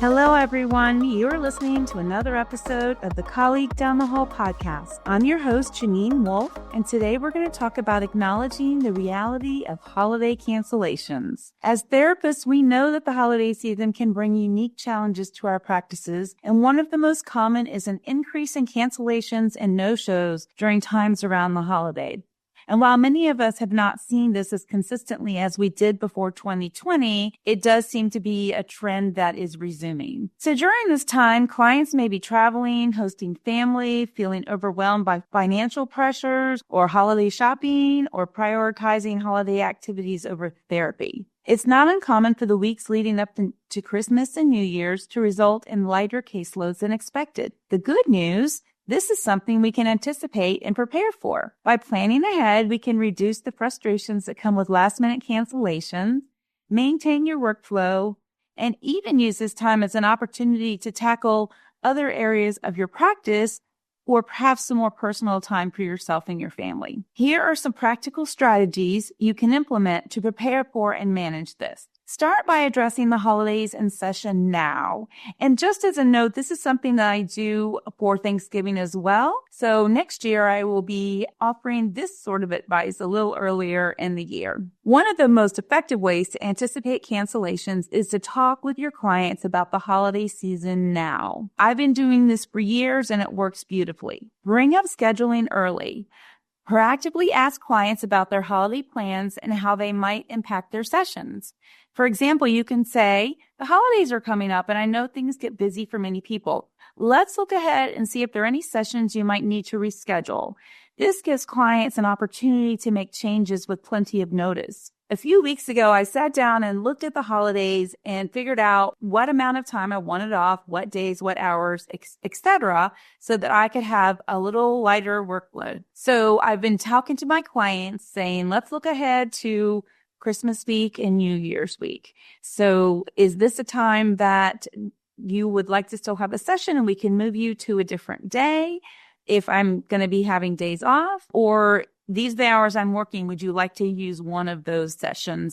Hello, everyone. You're listening to another episode of the Colleague Down the Hall podcast. I'm your host, Jeanene Wolfe, and today we're going to talk about acknowledging the reality of holiday cancellations. As therapists, we know that the holiday season can bring unique challenges to our practices, and one of the most common is an increase in cancellations and no-shows during times around the holiday. And while many of us have not seen this as consistently as we did before 2020, it does seem to be a trend that is resuming. So during this time, clients may be traveling, hosting family, feeling overwhelmed by financial pressures or holiday shopping, or prioritizing holiday activities over therapy. It's not uncommon for the weeks leading up to Christmas and New Year's to result in lighter caseloads than expected. The good news: this is something we can anticipate and prepare for. By planning ahead, we can reduce the frustrations that come with last-minute cancellations, maintain your workflow, and even use this time as an opportunity to tackle other areas of your practice or perhaps some more personal time for yourself and your family. Here are some practical strategies you can implement to prepare for and manage this. Start by addressing the holidays in session now. And just as a note, this is something that I do for Thanksgiving as well. So next year, I will be offering this sort of advice a little earlier in the year. One of the most effective ways to anticipate cancellations is to talk with your clients about the holiday season now. I've been doing this for years and it works beautifully. Bring up scheduling early. Proactively ask clients about their holiday plans and how they might impact their sessions. For example, you can say, the holidays are coming up and I know things get busy for many people. Let's look ahead and see if there are any sessions you might need to reschedule. This gives clients an opportunity to make changes with plenty of notice. A few weeks ago, I sat down and looked at the holidays and figured out what amount of time I wanted off, what days, what hours, etc., so that I could have a little lighter workload. So I've been talking to my clients saying, let's look ahead to Christmas week and New Year's week. So is this a time that you would like to still have a session and we can move you to a different day if I'm going to be having days off? Or these are the hours I'm working, would you like to use one of those session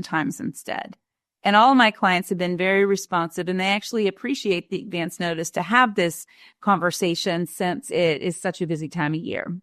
times instead? And all of my clients have been very responsive, and they actually appreciate the advance notice to have this conversation since it is such a busy time of year.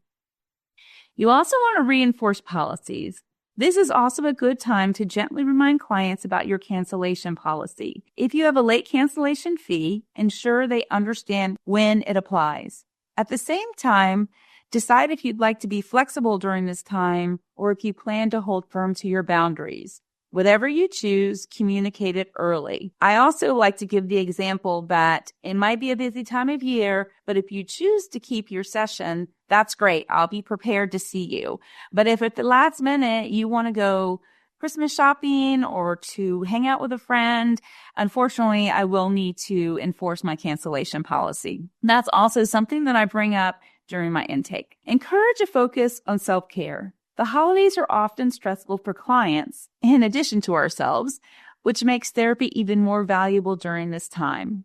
You also want to reinforce policies. This is also a good time to gently remind clients about your cancellation policy. If you have a late cancellation fee, ensure they understand when it applies. At the same time, decide if you'd like to be flexible during this time or if you plan to hold firm to your boundaries. Whatever you choose, communicate it early. I also like to give the example that it might be a busy time of year, but if you choose to keep your session, that's great. I'll be prepared to see you. But if at the last minute you want to go Christmas shopping or to hang out with a friend, unfortunately, I will need to enforce my cancellation policy. That's also something that I bring up during my intake. Encourage a focus on self-care. The holidays are often stressful for clients, in addition to ourselves, which makes therapy even more valuable during this time.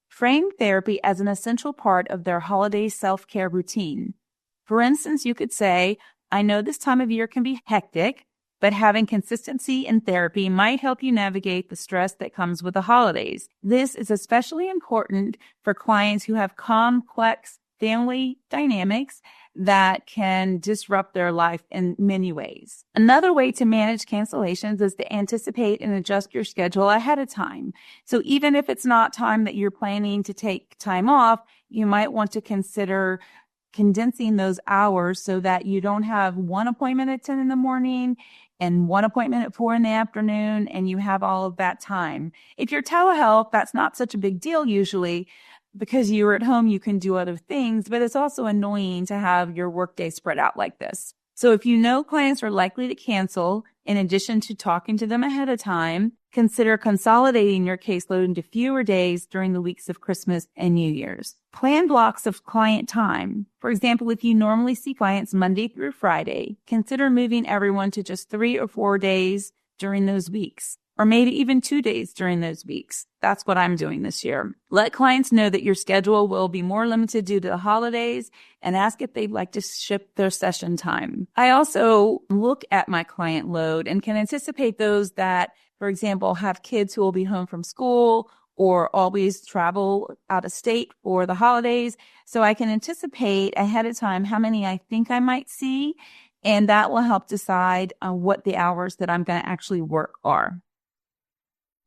Frame therapy as an essential part of their holiday self-care routine. For instance, you could say, I know this time of year can be hectic, but having consistency in therapy might help you navigate the stress that comes with the holidays. This is especially important for clients who have complex family dynamics that can disrupt their life in many ways. Another way to manage cancellations is to anticipate and adjust your schedule ahead of time. So even if it's not time that you're planning to take time off, you might want to consider condensing those hours so that you don't have one appointment at 10 in the morning and one appointment at 4 in the afternoon, and you have all of that time. If you're telehealth, that's not such a big deal usually, because you're at home, you can do other things, but it's also annoying to have your workday spread out like this. So if you know clients are likely to cancel, in addition to talking to them ahead of time, consider consolidating your caseload into fewer days during the weeks of Christmas and New Year's. Plan blocks of client time. For example, if you normally see clients Monday through Friday, consider moving everyone to just 3 or 4 days during those weeks, or maybe even 2 days during those weeks. That's what I'm doing this year. Let clients know that your schedule will be more limited due to the holidays and ask if they'd like to shift their session time. I also look at my client load and can anticipate those that, for example, have kids who will be home from school or always travel out of state for the holidays. So I can anticipate ahead of time how many I think I might see, and that will help decide what the hours that I'm going to actually work are.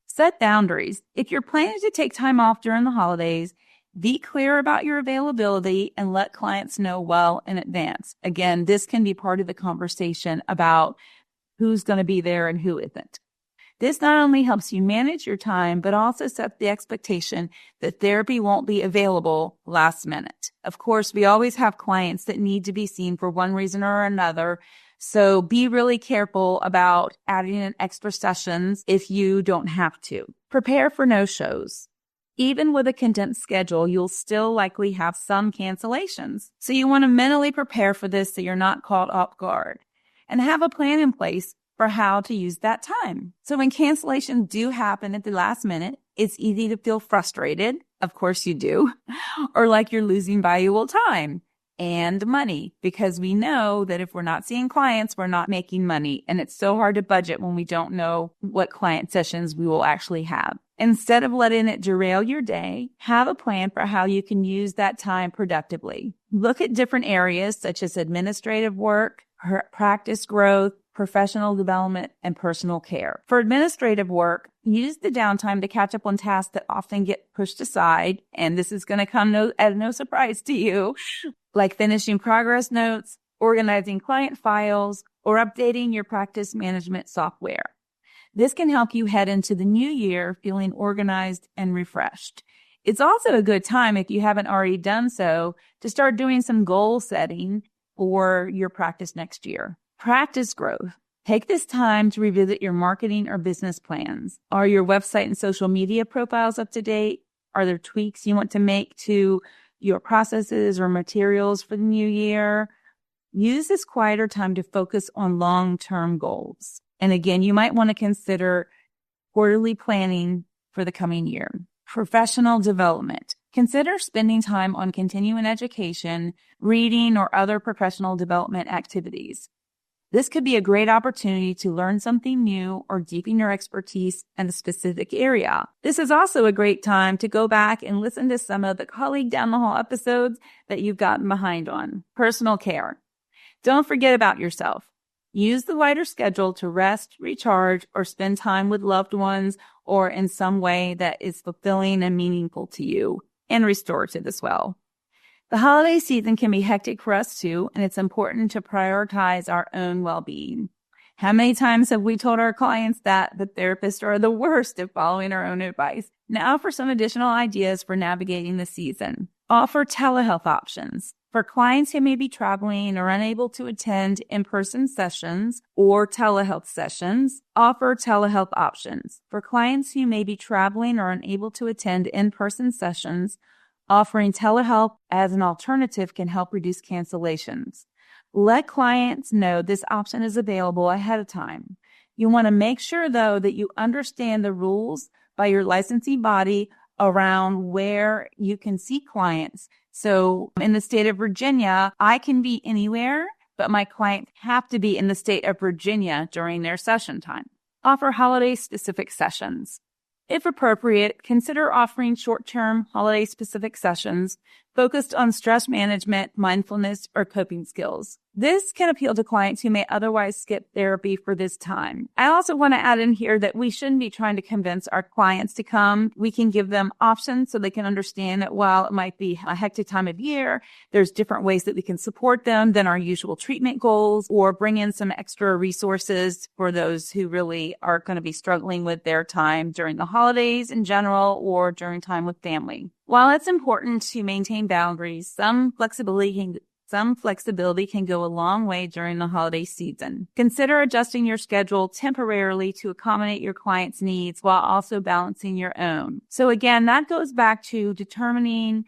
Set boundaries. If you're planning to take time off during the holidays, be clear about your availability and let clients know well in advance. Again, this can be part of the conversation about who's going to be there and who isn't. This not only helps you manage your time, but also sets the expectation that therapy won't be available last minute. Of course, we always have clients that need to be seen for one reason or another. So be really careful about adding in extra sessions if you don't have to. Prepare for no-shows. Even with a condensed schedule, you'll still likely have some cancellations. So you want to mentally prepare for this so you're not caught off guard. And have a plan in place for how to use that time. So when cancellations do happen at the last minute, it's easy to feel frustrated. Of course you do. Or like you're losing valuable time and money, because we know that if we're not seeing clients, we're not making money. And it's so hard to budget when we don't know what client sessions we will actually have. Instead of letting it derail your day, have a plan for how you can use that time productively. Look at different areas such as administrative work, practice growth, professional development, and personal care. For administrative work, use the downtime to catch up on tasks that often get pushed aside. And this is going to come as no surprise to you, like finishing progress notes, organizing client files, or updating your practice management software. This can help you head into the new year feeling organized and refreshed. It's also a good time, if you haven't already done so, to start doing some goal setting for your practice next year. Practice growth. Take this time to revisit your marketing or business plans. Are your website and social media profiles up to date? Are there tweaks you want to make to your processes or materials for the new year? Use this quieter time to focus on long-term goals. And again, you might want to consider quarterly planning for the coming year. Professional development. Consider spending time on continuing education, reading, or other professional development activities. This could be a great opportunity to learn something new or deepen your expertise in a specific area. This is also a great time to go back and listen to some of the Colleague Down the Hall episodes that you've gotten behind on. Personal care. Don't forget about yourself. Use the lighter schedule to rest, recharge, or spend time with loved ones or in some way that is fulfilling and meaningful to you, and restorative as well. The holiday season can be hectic for us too, and it's important to prioritize our own well-being. How many times have we told our clients that the therapists are the worst at following our own advice? Now for some additional ideas for navigating the season. Offer telehealth options. For clients who may be traveling or unable to attend in-person sessions or telehealth sessions, offer telehealth options. For clients who may be traveling or unable to attend in-person sessions, offering telehealth as an alternative can help reduce cancellations. Let clients know this option is available ahead of time. You want to make sure, though, that you understand the rules by your licensing body around where you can see clients. So in the state of Virginia, I can be anywhere, but my clients have to be in the state of Virginia during their session time. Offer holiday-specific sessions. If appropriate, consider offering short-term holiday-specific sessions focused on stress management, mindfulness, or coping skills. This can appeal to clients who may otherwise skip therapy for this time. I also want to add in here that we shouldn't be trying to convince our clients to come. We can give them options so they can understand that while it might be a hectic time of year, there's different ways that we can support them than our usual treatment goals, or bring in some extra resources for those who really are going to be struggling with their time during the holidays in general or during time with family. While it's important to maintain boundaries, some flexibility can go a long way during the holiday season. Consider adjusting your schedule temporarily to accommodate your clients' needs while also balancing your own. So again, that goes back to determining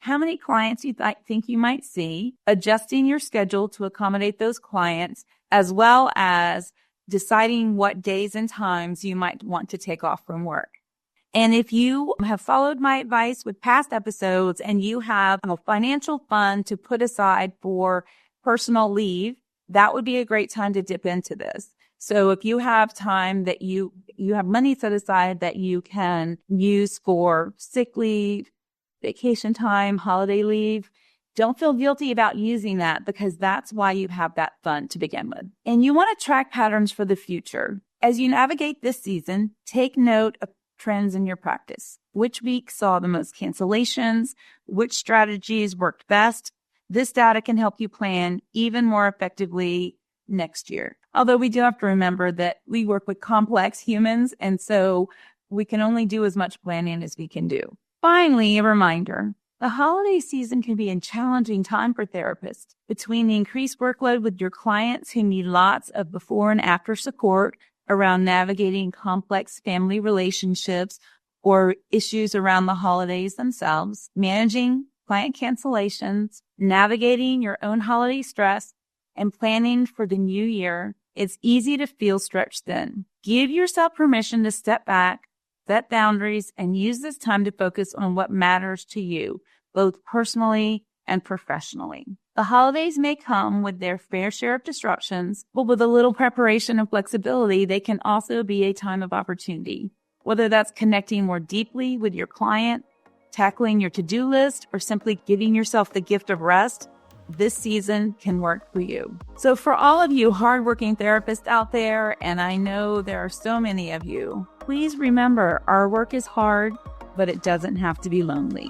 how many clients you think you might see, adjusting your schedule to accommodate those clients, as well as deciding what days and times you might want to take off from work. And if you have followed my advice with past episodes and you have a financial fund to put aside for personal leave, that would be a great time to dip into this. So if you have time that you have money set aside that you can use for sick leave, vacation time, holiday leave, don't feel guilty about using that because that's why you have that fund to begin with. And you want to track patterns for the future. As you navigate this season, take note of trends in your practice. Which week saw the most cancellations? Which strategies worked best? This data can help you plan even more effectively next year. Although we do have to remember that we work with complex humans, and so we can only do as much planning as we can do. Finally, a reminder. The holiday season can be a challenging time for therapists. Between the increased workload with your clients who need lots of before and after support around navigating complex family relationships or issues around the holidays themselves, managing client cancellations, navigating your own holiday stress, and planning for the new year, it's easy to feel stretched thin. Give yourself permission to step back, set boundaries, and use this time to focus on what matters to you, both personally and professionally. The holidays may come with their fair share of disruptions, but with a little preparation and flexibility, they can also be a time of opportunity. Whether that's connecting more deeply with your client, tackling your to-do list, or simply giving yourself the gift of rest, this season can work for you. So for all of you hardworking therapists out there, and I know there are so many of you, please remember our work is hard, but it doesn't have to be lonely.